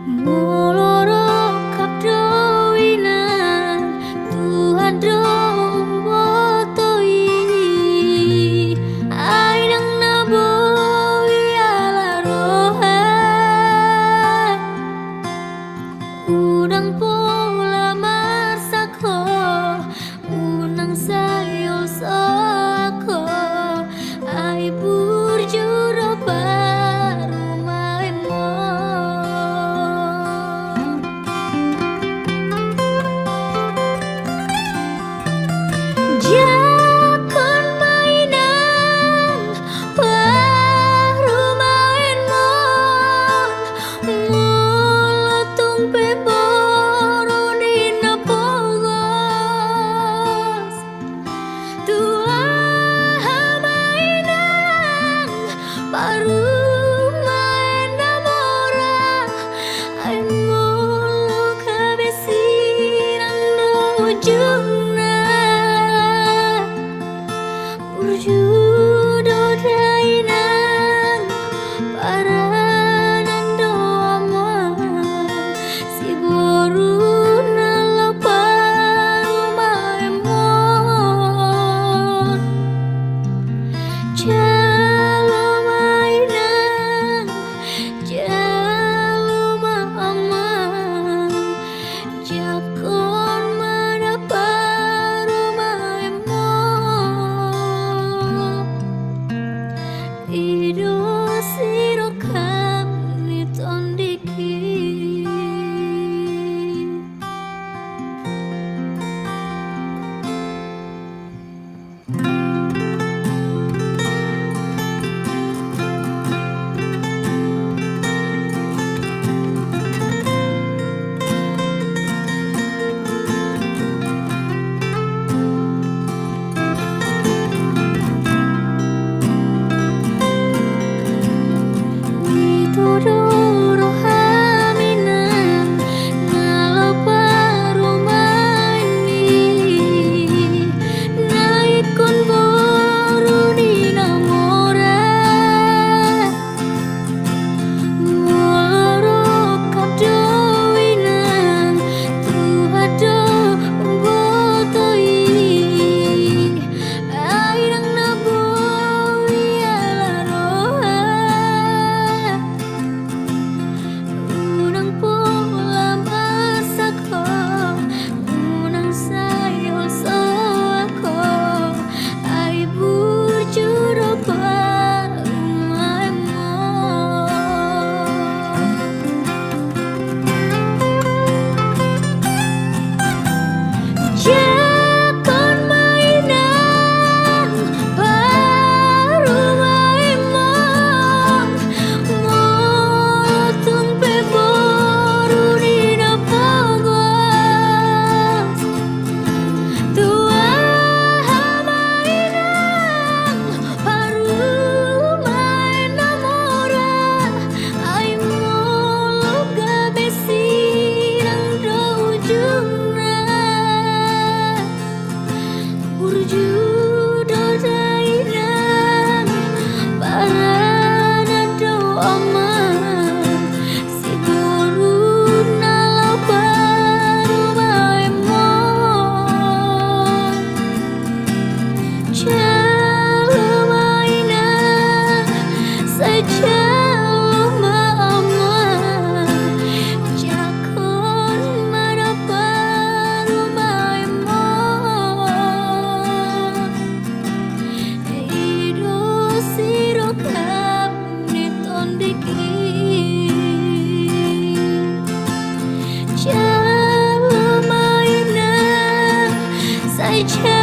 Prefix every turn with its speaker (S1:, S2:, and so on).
S1: Moloro kapdo winan Tuhan do umbotoi Ainang nabo wiala rohan Udang pola marsako Unang sayol sako Ai burjuro baru main mo Jakon mainan baru main mon Molotung peboro dina pogos Tua mainan baru main namora Ai molo kabesiran do ujungna Burjudo dainan paranan doama Si boruna laparu maemon Jalo mainan jalo maaman Jakon mana paru maemon Ido siro kami tondiki Mitodoro haminan Nalo paru maini Naikon boru di namora Moloro kapdo winan Tuhado umbotoi Ainang nabo wiala rohan Unang pola masako Unang sayol sako Ai burjuro baru maemon Jakon mainan baru maemon Molotung peboru dina pogos Tua mainan baru main namora Ai molo kabesiran do ujungna Burjudo dainan paranan doaman Si boruna laparu maemon Jalo mainan sajalo maaman Jakon mana paru maemon Ido siro kami tondiki Jalo mainan sajalo